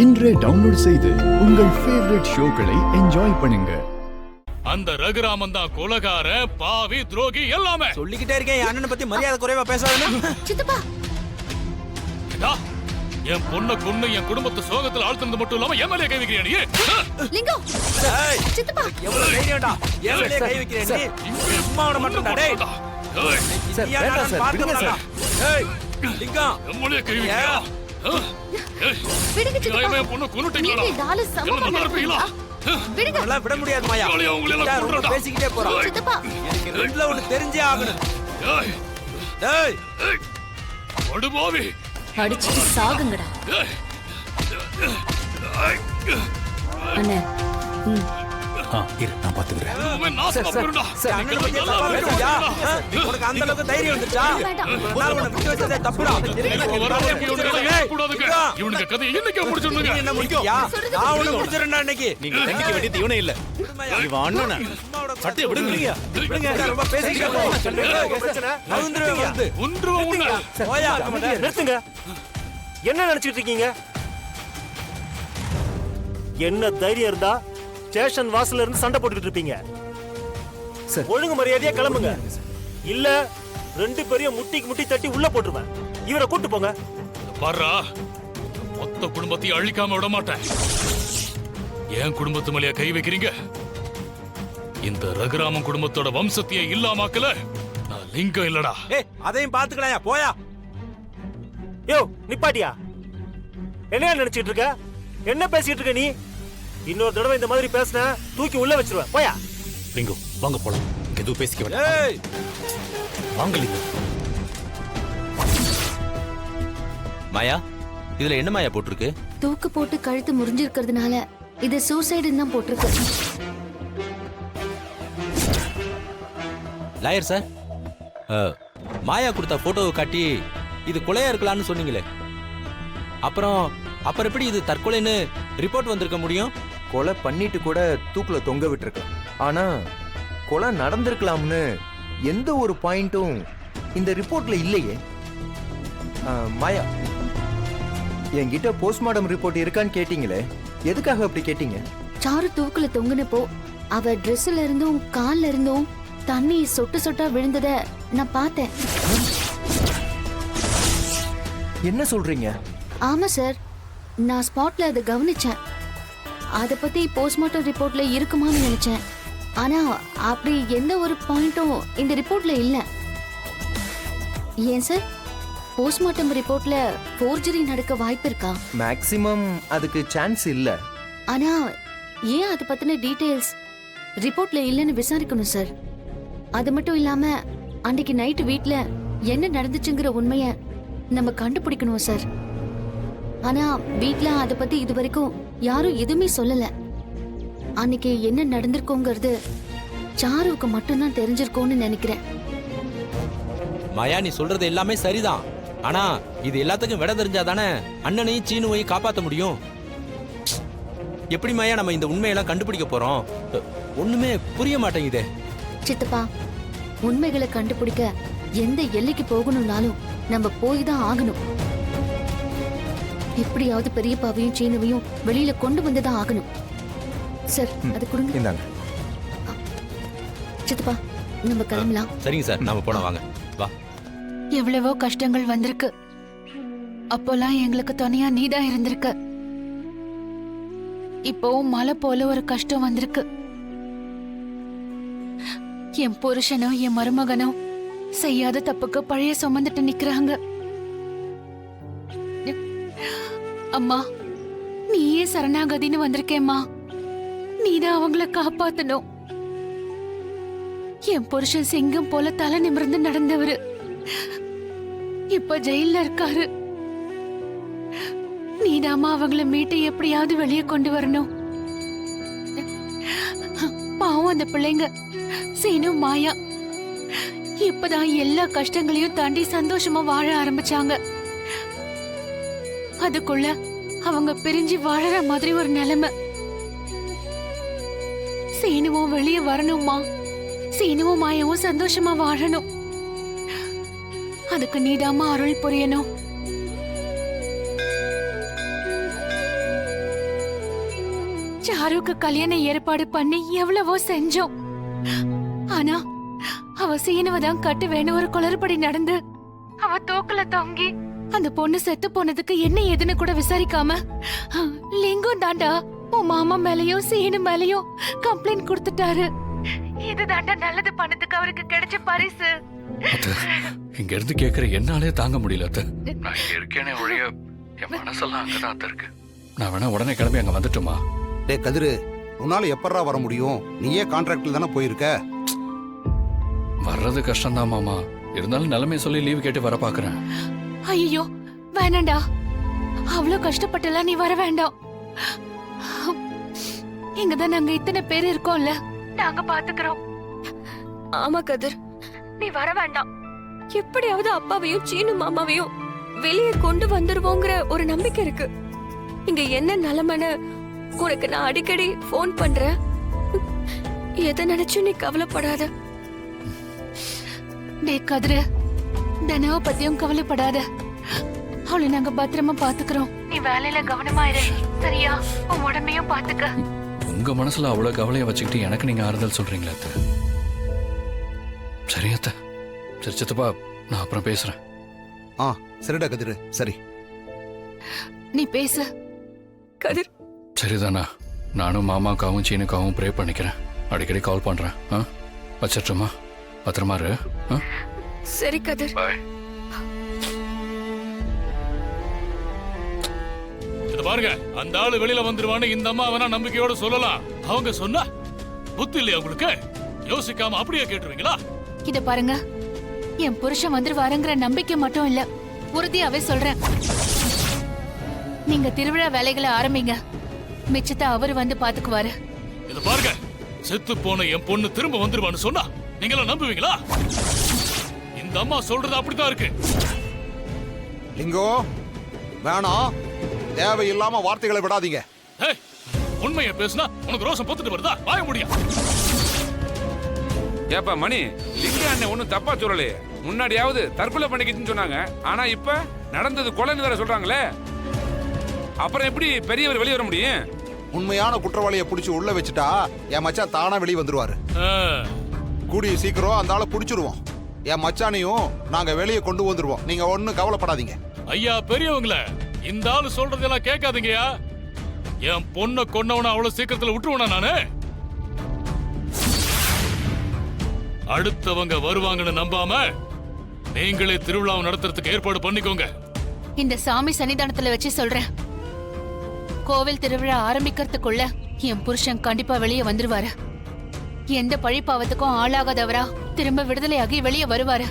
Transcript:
இன்றே டவுன்லோட் செய்து உங்கள் ஃபேவரட் ஷோக்களை என்ஜாய் பண்ணுங்க. அந்த ரகுராமன் தான் கொலகார, பாவி, துரோகி எல்லாமே. சொல்லிக்கிட்டே இருக்கேன் என் அண்ணனை பத்தி மரியாதை குறைவா பேசாதன்னு. சித்தப்பா, என் பொண்ணை கொன்னு என் குடும்பத்தை சோகத்துல ஆழ்த்துனது மட்டும் இல்லாம எம்எல்ஏ கை வைக்கிறியா நீ? லிங்கம், சித்தப்பா எவ்வளவு தைரியம்டா எம்எல்ஏ கை வைக்கிறேன் நீ? சும்மாவன மட்டும் டேய். சார் வேண்டாம் சார், விடுங்க சார். ஏய் லிங்கம், எம்எல்ஏ கை வைக்கிறியா? விடுங்க சித்தப்பா. என் பொண்ணை கொன்னுட்டீங்களா? நீங்க இந்த ஆளு சமமா இருப்பீங்களா? விடுங்க. எல்லாம் விட முடியாது மாயா. ரொம்ப பேசிக்கிட்டே போறான். சித்தப்பா, எனக்கு ரெண்டுல ஒண்ணு தெரிஞ்சே ஆகணும். ஏய் டேய் ஒடு பாவி. அடிச்சு சாகுங்கடா. அண்ணே, இரு நான் பாத்துக்கிறேன். இவன் நாசமா போறடா. என் அண்ணனை பத்தி தப்பா பேசுறியா? உனக்கு அந்த அளவுக்கு தைரியம் வந்துச்சா? ஒரு நாள் உன்னை விட்டு வச்சதே தப்புடா. இவனுக்கு கதை என்னைக்கு முடிச்சிருந்தீங்க? நீ என்ன முடிக்கியா? நான் உன்னை முடிச்சிரேன்டா இன்னைக்கு. நீங்க தண்டிக்க வேண்டியது இவனே இல்ல, இவன் அண்ணனா. சட்டையை விடுங்க. ரொம்ப பேசிக்கிட்டே போ. நவுந்துருவேன் வந்து. ஒன்றும் உன்னை போயா. நிறுத்துங்க. என்ன நினைச்சிட்டு இருக்கீங்க? என்ன தைரியம் இருந்தா ஸ்டேஷன் வாசல்ல இருந்து சண்டை போட்டுக்கிட்டு இருப்பீங்க. ஒழுங்கு மரியாதையா கிளம்புங்க, இல்ல ரெண்டு பேரையும் முட்டிக்கு முட்டி தட்டி உள்ள போட்டுருவேன். இவரை கூட்டு போங்க. பாரா, மொத்த குடும்பத்தையும் அழிக்காம விட மாட்டேன். என் குடும்பத்து மேலேயே கை வைக்கிறீங்க? இந்த ரகுராமன் குடும்பத்தோட வம்சத்தையே இல்லாமக்கல நான் லிங்கம் இல்லடா. ஏய் அதையும் பாத்துக்கலாம்யா, போயா. யோ நிப்பாட்டியா, என்ன நினைச்சிட்டு இருக்க? என்ன பேசிட்டு இருக்க நீ? இன்னொரு தடவை இந்த மாதிரி பேசின தூக்கி உள்ள வச்சிருவேன். போயா. லிங்கம் வாங்க போலாம், இங்க எதுவும் பேசிக்க வேண்டாம். ஏய் வாங்க லிங்கம். மாயா, இதுல என்ன மாயா போட்டிருக்கு? தூக்கு போட்டு கழுத்து முறிஞ்சிருக்கிறதுனால இது சூசைடுன்னு தான் போட்டிருக்கு. லாயர் சார், மாயா கொடுத்த போட்டோவை காட்டி இது கொலையா இருக்கலாம்னு சொன்னீங்களே, அப்புறம் எப்படி இது தற்கொலைன்னு ரிப்போர்ட் வந்திருக்க முடியும்? கொலை பண்ணிட்டு கூட தூக்குல தொங்க விட்டுருக்கலாம், ஆனா கொலை நடந்திருக்கலாம்னு எந்த ஒரு பாயிண்டும் இந்த ரிப்போர்ட்ல இல்லையே. மாயா, என்கிட்ட போஸ்ட்மார்டம் ரிப்போர்ட் இருக்கான்னு கேட்டீங்களே, எதுக்காக அப்படி கேட்டீங்க? சாரு தூக்குல தொங்குனப்போ அவ ட்ரெஸ்ல இருந்தும் கால்ல இருந்தும் தண்ணி சொட்டு சொட்டா விழுந்தத நான் பார்த்தேன். என்ன சொல்றீங்க? ஆமா சார், நான் ஸ்பாட்ல அதை கவனிச்சேன். அதை பத்தி போஸ்ட்மார்ட்டம் ரிப்போர்ட்ல இருக்குமான்னு நினைச்சேன், ஆனா அப்படி எந்த ஒரு பாயிண்டும் இந்த ரிப்போர்ட்ல இல்ல. ஏன் சார், போஸ்ட்மார்ட்டம் ரிப்போர்ட்ல ஃபோர்ஜரி நடக்க வாய்ப்பு இருக்கா? மேக்ஸிமம் அதுக்கு சான்ஸ் இல்ல. ஆனா ஏன் அதை பத்தின டீடைல்ஸ் ரிப்போர்ட்ல இல்லைன்னு விசாரிக்கணும் சார். அது மட்டும் இல்லாம அன்னைக்கு நைட்டு வீட்ல என்ன நடந்துச்சுங்கிற உண்மைய நம்ம கண்டுபிடிக்கணும் சார். ஆனா வீட்ல அதை பத்தி இது வரைக்கும் யாரும் எதுவுமே சொல்லல. அன்னைக்கு என்ன நடந்திருக்கோங்கிறது சாருவுக்கு மட்டும்தான் தெரிஞ்சிருக்கோன்னு நினைக்கிறேன். மாயா, நீ சொல்றது எல்லாமே சரிதான், ஆனா இது எல்லாத்துக்கும் விட தெரிஞ்சாதானே அண்ணனையும் சீனுவையும் காப்பாற்ற முடியும். எப்படி மாயா நம்ம இந்த உண்மையெல்லாம் கண்டுபிடிக்க போறோம்? ஒண்ணுமே புரிய மாட்டேங்குதே. சித்தப்பா, உண்மைகளை கண்டுபிடிக்க எந்த எல்லைக்கு போகணும்னாலும் நம்ம போய் தான் ஆகணும். எப்படியாவது பெரியப்பாவையும் சீனுவையும் வெளியில கொண்டு வந்துதான் ஆகணும். சார், அது கொடுங்க. இந்தாங்க. சித்தப்பா, நம்ம கிளம்பலாம். சரிங்க சார், நாம போன வாங்க. வா. எவ்வளவோ கஷ்டங்கள் வந்திருக்கு, அப்போலாம் எங்களுக்கு துணையா நீதான் இருந்திருக்க. இப்போவும் மலை போல ஒரு கஷ்டம் வந்திருக்கு. என் புருஷனும் என் மருமகனும் செய்யாத தப்புக்கு பழைய சுமந்துட்டு நிக்கிறாங்க. அம்மா, நீயே சரணாகதின்னு வந்திருக்கேம்மா, நீதான் அவங்கள காப்பாத்தணும். என் புருஷன் சிங்கம் போல தலை நிமிர்ந்து நடந்தவரு இப்ப ஜெயில இருக்காரு. நீதாமா அவங்கள மீட்டு எப்படியாவது வெளியே கொண்டு வரணும். பாவம் அந்த பிள்ளைங்க சீனு, மாயா இப்பதான் எல்லா கஷ்டங்களையும் தாண்டி சந்தோஷமா வாழ ஆரம்பிச்சாங்க. அதுக்குள்ள அவங்க பிரிஞ்சு வாழற மாதிரி ஒரு நிலைமை. சீனுவும் வெளியே வரணுமா, சீனுவும் மாயாவும் சந்தோஷமா வாழணும். அதுக்கு நீதாமா அருள் புரியணும். சாருக்கு கல்யாண ஏற்பாடு பண்ணி எவ்வளவோ செஞ்சோம். ஆனா அவ சீனுவதான் கட்டுவேன்னு ஒரு குளறுபடி நடந்து அவ தூக்குல தொங்கி அந்த பொண்ணு செத்து போனதுக்கு என்ன ஏதுன்னு கூட விசாரிக்காம லிங்கம் தாண்டா உன் மாமா மேலயும் சீனு மேலயும் கம்ப்ளைண்ட் கொடுத்துட்டாரு. இது தாண்டா நல்லது பண்ணதுக்கு அவருக்கு கிடைச்ச பரிசு. அத்தை, இங்க இருந்து கேக்குற என்னாலே தாங்க முடியல அத்தை. நான் இங்க இருக்கேனே ஒழிய என் மனசெல்லாம் அங்கதான் அத்தை இருக்கு. நான் வேணா உடனே கிளம்பி அங்க வந்துட்டுமா? டே கதிரு, உன்னால எப்பறா வர முடியும்? நீயே கான்ட்ராக்ட்ல தானே போயிருக்க. வர்றது கஷ்டம்தான் மாமா. இருந்தாலும் நிலைமை சொல்லி லீவ் கேட்டு வர பாக்குறேன். ஐயோ வேணாண்டா, அவ்வளவு கஷ்டப்பட்டெல்லாம் நீ வர வேண்டாம். இங்கதான் நாங்க இத்தனை பேர் இருக்கோம்ல, நாங்க பாத்துக்கிறோம். ஆமா கதிர், நீ வர வேண்டாம். எப்படியாவது அப்பாவையும் சீனு மாமாவையும் வெளியே கொண்டு வந்துருவோங்கிற ஒரு நம்பிக்கை இருக்கு. இங்க என்ன நிலைமைன்னு உனக்கு நான் அடிக்கடி போன் பண்றேன். எதை நினைச்சும் நீ கவலைப்படாத. டே கதிரு, தனவ பத்தியும் கவலைப்படாத. அவளை நாங்க பத்திரமா பாத்துக்கிறோம். நீ வேலையில கவனமா இரு, சரியா? உன் உடம்பையும் பாத்துக்க. உங்க மனசுல அவ்வளவு கவலையை வச்சுக்கிட்டு எனக்கு நீங்க ஆறுதல் சொல்றீங்களா அத்தை? சரி அத்தை. சரி சித்தப்பா, நான் அப்புறம் பேசுறேன். சரிடா கதிரு, சரி. நீ பேசு கதிர். சரிதானா? நானும் மாமாக்காவும் சீனுக்காவும் ப்ரே பண்ணிக்கிறேன். அடிக்கடி கால் பண்றேன். வச்சிட்டுமா? பத்திரமா இரு. சரி கதிர். பாய். இது பாருங்க, அந்த ஆளு வெளியில வந்துருவான்னு இந்த அம்மா வேணா நம்பிக்கையோட சொல்லலாம். அவங்க சொன்னா புத்தி இல்லையா உங்களுக்கு? யோசிக்காம அப்படியே கேட்டுருவீங்களா? இத பாருங்க, என் புருஷன் வந்துருவாருங்கிற நம்பிக்கை மட்டும் இல்ல, உறுதியாவே சொல்றேன். நீங்க திருவிழா வேலைகளை ஆரம்பிங்க, மிச்சத்தை அவரு வந்து பாத்துக்குவாரு. இது பாருங்க, செத்து போன என் பொண்ணு திரும்ப வந்துருவான்னு சொன்னா நீங்களா நம்புவீங்களா? இந்த அம்மா சொல்றது அப்படித்தான் இருக்கு. லிங்கோ, வேணாம். தேவையில்லாம வார்த்தைகளை விடாதீங்க. உண்மையை பேசுனா உனக்கு ரோசம் பொத்துட்டு வருதா? வாய முடியா? ஏப்பா மணி, லிங்க அண்ணன் ஒண்ணும் தப்பா சொல்லலையே. முன்னாடியாவது தற்கொலை பண்ணிக்கிச்சுன்னு சொன்னாங்க, ஆனா இப்ப நடந்தது கொலைன்னு வேற சொல்றாங்களே. அப்புறம் எப்படி பெரியவர் வெளியே வர முடியும்? உண்மையான குற்றவாளியை பிடிச்சி உள்ள வச்சுட்டா என் மச்சான் தானா வெளியே வந்துருவாரு. கூடிய சீக்கிரம் அந்த ஆளை பிடிச்சிருவோம். என் மச்சானையும் நாங்க வெளியே கொண்டு வந்துருவோம். நீங்க ஒண்ணும் கவலைப்படாதீங்க. ஐயா பெரியவங்கள, இந்த ஆளு சொல்றதெல்லாம் கேட்காதீங்கயா. என் பொண்ணை கொன்னவன அவ்வளவு சீக்கிரத்துல விட்டுருவனா நானு? அடுத்தவங்க வருவாங்கன்னு நம்பாம நீங்களே திருவிழாவை நடத்துறதுக்கு ஏற்பாடு பண்ணிக்கோங்க. இந்த சாமி சன்னிதானத்துல வச்சு சொல்றேன், கோவில் திருவிழா ஆரம்பிக்கிறதுக்குள்ள என் புருஷன் கண்டிப்பா வெளியே வந்துருவாரு. எந்த பழிப்பாவத்துக்கும் ஆளாகாதவரா திரும்ப விடுதலையாகி வெளியே வருவாரு.